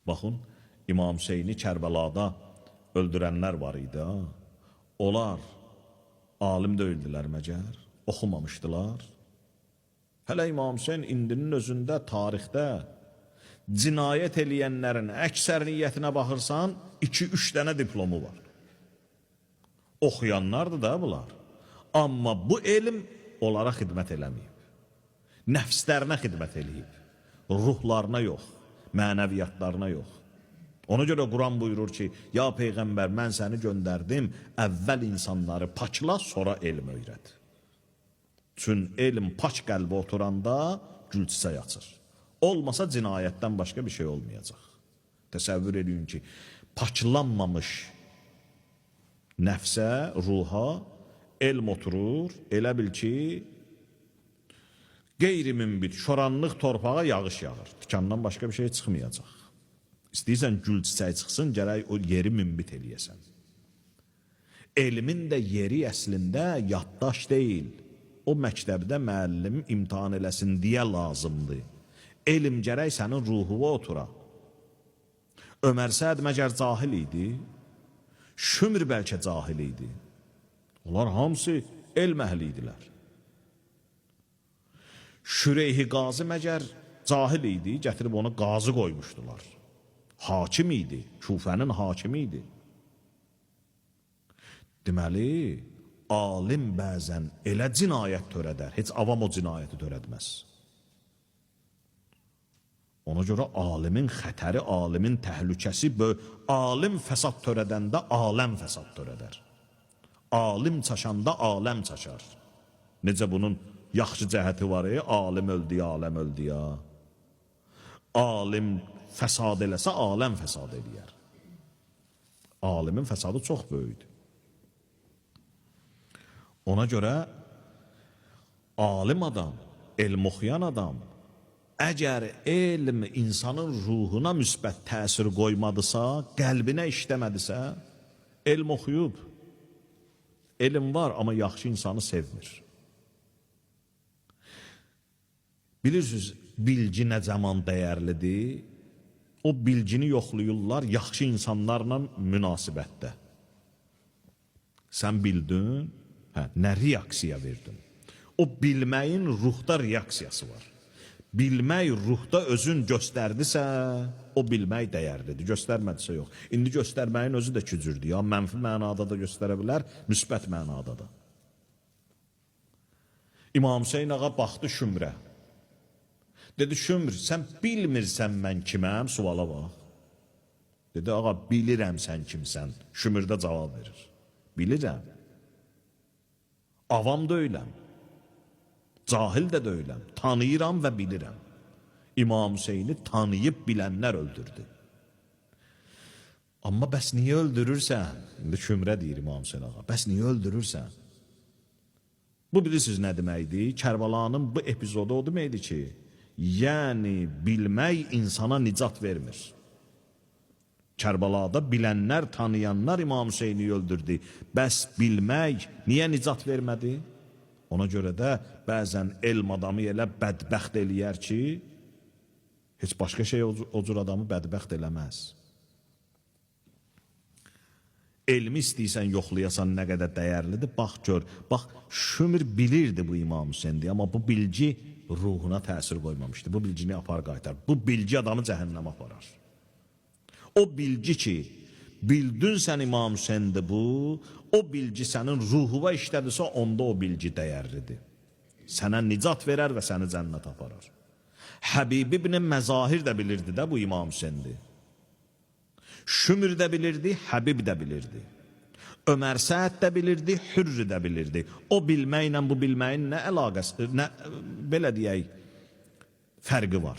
Baxın, İmam Hüseyni Kərbəlada öldürənlər var idi. Onlar alim deyildilər məgər, oxumamışdılar. Hələ İmam Hüseyn indinin özündə, tarixdə cinayət eləyənlərin əksəriyyətinə baxırsan, 2-3 dənə diplomu var. Oxuyanlardır da bunlar. Amma bu elm onlara xidmət eləməyib. Nəfslərinə xidmət eləyib. Ruhlarına yox, mənəviyyatlarına yox. Ona görə Quran buyurur ki, ya Peyğəmbər, mən səni göndərdim, əvvəl insanları paçla, sonra elm öyrət. Çün elm paç qəlbə oturanda gül çiçək açır. Olmasa cinayətdən başqa bir şey olmayacaq. Təsəvvür edin ki, paçlanmamış nəfsə, ruha elm oturur, elə bil ki, qeyri-münbit, şoranlıq torpağa yağış yağır. Tikandan başqa bir şey çıxmayacaq. İstəyirsən gül çiçək çıxsın, gərək o yeri münbit eləyəsən. Elmin də yeri əslində yaddaş deyil. O məktəbdə müəllim imtihan eləsin deyə lazımdır. Elm gərək sənin ruhuna otura. Ömər Səd məgər cahil idi? Şümr bəlkə cahil idi. Onlar hamısı elm əhli idilər. Şüreyhi Qazi məgər cahil idi? Gətirib onu qazı qoymuşdular. Hakim idi, Küfənin hakimi idi. Deməli, alim bəzən elə cinayət törədər, heç avam o cinayəti törədməz. Ona görə alimin xətəri, alimin təhlükəsi, alim fəsad törədəndə aləm fəsad törədər. Alim çaşanda aləm çaşar. Necə bunun yaxşı cəhəti var, alim öldü, aləm öldü ya. Alim fəsad eləsə, aləm fəsad eləyər. Alimin fəsadı çox böyükdür. Ona görə alim adam, elm oxuyan adam, əgər elm insanın ruhuna müsbət təsir qoymadısa, qəlbinə işləmədisə, elm oxuyub, elm var, amma yaxşı insanı sevmir. Bilirsiniz, bilgi nə zaman dəyərlidir? O bilgini yoxlayırlar yaxşı insanlarla münasibətdə. Sən bildin, nə reaksiya verdin? O bilməyin ruhda reaksiyası var. Bilmək ruhda özün göstərdisə, o bilmək dəyərlidir. Göstərmədisə yox. İndi göstərməyin özü də kücürdür. Ya mənfi mənada da göstərə bilər, müsbət mənada da. İmam Hüseyin ağa baxdı Şümrə. Dedi, Şümr, sən bilmirsən mən kiməm? Suala bax. Dedi, ağa, bilirəm sən kimsən. Şümrdə cavab verir. Bilirəm. Avam da öyləm. Cahil də öyləm. Tanıyıram və bilirəm. İmam Hüseyni tanıyıb bilənlər öldürdü. Amma bəs niyə öldürürsən? İndi Şümrə deyir İmam Hüseyin ağa. Bəs niyə öldürürsən? Bu bilirsiniz nə deməkdir? Kərbəlanın bu epizodu o deməkdir ki, yəni bilmək insana nicat vermir. Kərbəlada bilənlər, tanıyanlar İmam Hüseyni öldürdü. Bəs bilmək niyə nicat vermədi? Ona görə də bəzən elm adamı elə bədbəxt eləyər ki, heç başqa şey o cür adamı bədbəxt eləməz. Elmi istəyirsən yoxlayasan nə qədər dəyərlidir, bax gör. Bax, Şümr bilirdi bu İmam Hüseyni, amma bu bilgi ruhuna təsir qoymamışdı. Bu bilgini apar qaytar. Bu bilgi adamı cəhənnəmə aparar. O bilgi ki, bildin sən İmam Hüseynidir bu, o bilgi sənin ruhuna işlədirsə, onda o bilgi dəyərlidir. Sənə nicat verər və səni cənnət aparar. Həbib ibn Məzahir də bilirdi də bu İmam Hüseynidir. Şümr də bilirdi, Həbib də bilirdi. Ömər Səd də bilirdi, Hürr də bilirdi. O bilməklə bu bilməyin nə əlaqəsi, belə deyək, fərqi var.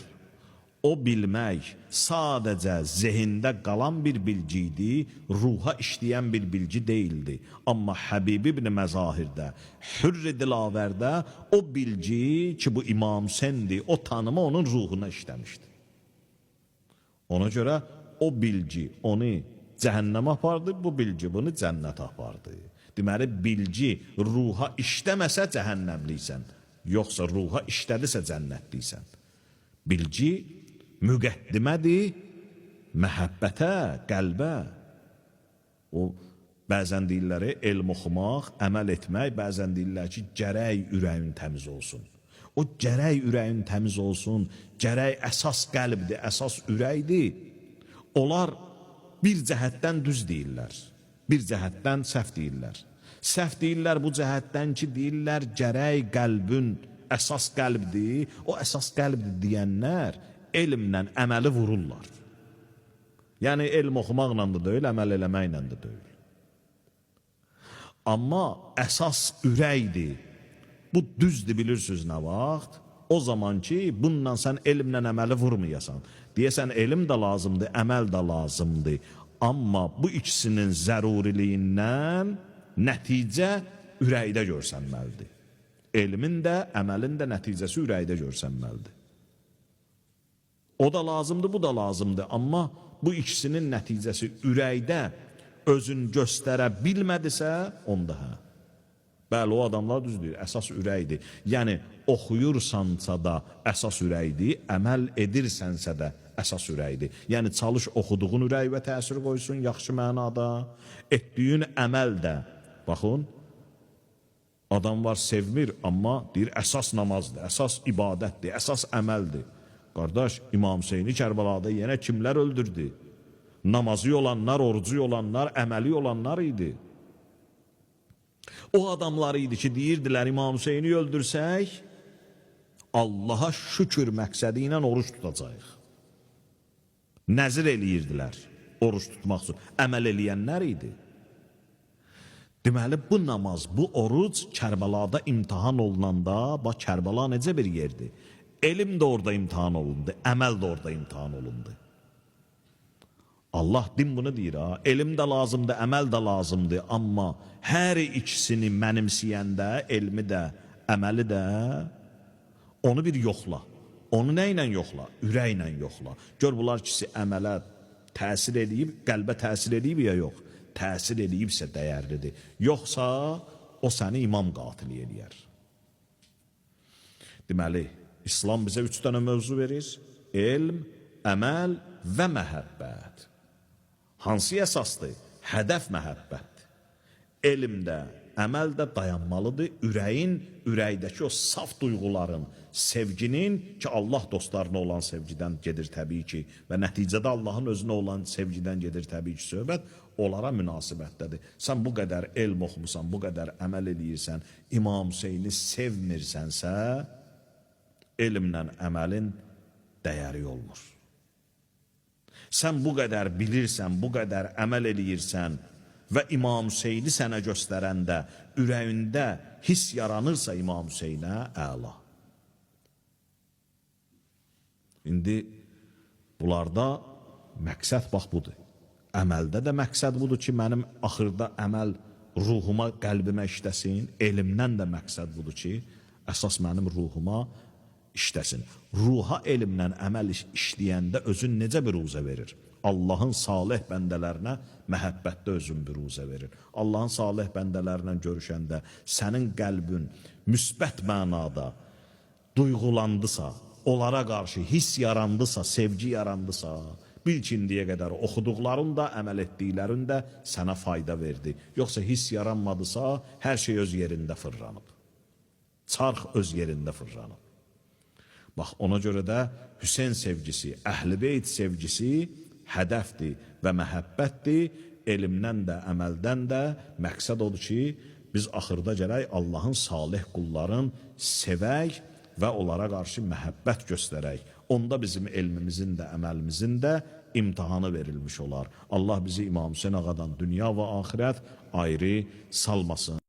O bilmək sadəcə zehində qalan bir bilgi idi, ruha işləyən bir bilgi deyildi. Amma Həbib ibn Məzahirdə, Hürr Dilavərdə o bilgi ki, bu İmam Hüseynidir, o tanımı onun ruhuna işləmişdi. Ona görə o bilgi onu cəhənnəmə apardı, bu bilgi bunu cənnət apardı. Deməli, bilgi ruha işləməsə cəhənnəmliysən, yoxsa ruha işlədisə cənnətliysən. Bilgi müqəddimədir, məhəbbətə, qəlbə. O, bəzən deyirlər, elm oxumaq, əməl etmək, bəzən deyirlər ki, gərək ürəyin təmiz olsun. O gərək ürəyin təmiz olsun, gərək əsas qəlbdir, əsas ürəkdir. Onlar bir cəhətdən düz deyirlər, bir cəhətdən səhv deyirlər. Səhv deyirlər bu cəhətdən ki, deyirlər gərək qəlbün əsas qəlbdir. O əsas qəlbdir deyənlər elmlə əməli vururlar. Yəni elm oxumaqla da deyil, əməl eləməklə də deyil. Amma əsas ürəkdir. Bu düzdür, bilirsiniz nə vaxt? O zaman ki, bununla sən elmlə əməli vurmayasan. Deyəsən, elm də lazımdır, əməl də lazımdır. Amma bu ikisinin zəruriliyindən nəticə ürəkdə görsənməlidir. Elmin də, əməlin də nəticəsi ürəkdə görsənməlidir. O da lazımdır, bu da lazımdır. Amma bu ikisinin nəticəsi ürəkdə özün göstərə bilmədisə, onda hə. Bəli, o adamlar düz deyir, əsas ürəkdir. Yəni, oxuyursansa da əsas ürəkdir, əməl edirsənsə də əsas ürəkdir. Yəni, çalış oxuduğun ürəyivə təsir qoysun, yaxşı mənada. Etdiyin əməl də, baxın, adam var sevmir, amma deyir, əsas namazdır, əsas ibadətdir, əsas əməldir. Qardaş, İmam Hüseyni Kərbalada yenə kimlər öldürdü? Namazı olanlar, orucu olanlar, əməli olanlar idi. O adamlar idi ki, deyirdilər, İmam Hüseyni öldürsək, Allaha şükür məqsədi ilə oruç tutacaq. Nəzir eləyirdilər, oruç tutmaq üçün. Əməl eləyənlər idi. Deməli, bu namaz, bu oruc Kərbalada imtihan olunanda, bax, Kərbala necə bir yerdir? Elm də orada imtihan olundu, əməl də orada imtihan olundu. Allah din bunu deyir, ha, elm də lazımdır, əməl də lazımdır, amma hər ikisini mənimsəyəndə, elmi də, əməli də, onu bir yoxla. Onu nə ilə yoxla? Ürəklə yoxla. Gör, bunlar ikisi əmələ təsir edib, qəlbə təsir edib ya yox. Təsir edibsə dəyərlidir. Yoxsa o səni imam qatili eləyər. Deməli, İslam bizə 3 dənə mövzu verir. Elm, əməl və məhəbbət. Hansı əsasdır? Hədəf məhəbbətdir. Elmdə, əməldə dayanmalıdır. Ürəyin, ürəkdəki o saf duyğuların, sevginin ki, Allah dostlarına olan sevgidən gedir təbii ki və nəticədə Allahın özünə olan sevgidən gedir təbii ki, söhbət onlara münasibətdədir. Sən bu qədər elm oxumusan, bu qədər əməl eləyirsən, İmam Hüseyni sevmirsənsə, elmlə əməlin dəyəri olmur. Sən bu qədər bilirsən, bu qədər əməl eləyirsən və İmam Hüseyni sənə göstərəndə ürəyində hiss yaranırsa İmam Hüseynə, əla. İndi bunlarda məqsəd bax budur. Əməldə də məqsəd budur ki, mənim axırda əməl ruhuma, qəlbimə işləsin. Elmdən də məqsəd budur ki, əsas mənim ruhuma işləsin. Ruha elmlə əməl işləyəndə özün necə bir ruzə verir? Allahın salih bəndələrinə məhəbbətdə özün bir ruzə verir. Allahın salih bəndələrinə görüşəndə sənin qəlbin müsbət mənada duyğulandısa, onlara qarşı hiss yarandısa, sevgi yarandısa, bil ki, indiyə qədər oxuduqların da, əməl etdiklərin də sənə fayda verdi. Yoxsa hiss yaranmadısa, hər şey öz yerində fırlanıb. Çarx öz yerində fırlanıb. Bax, ona görə də Hüseyn sevgisi, Əhl-i Beyt sevgisi hədəfdir və məhəbbətdir. Elmdən də, əməldən də məqsəd odur ki, biz axırda gərək Allahın salih qulların sevək və onlara qarşı məhəbbət göstərək. Onda bizim elmimizin də, əməlimizin də imtihanı verilmiş olar. Allah bizi İmam Hüseyn ağadan dünya və axirət ayrı salmasın.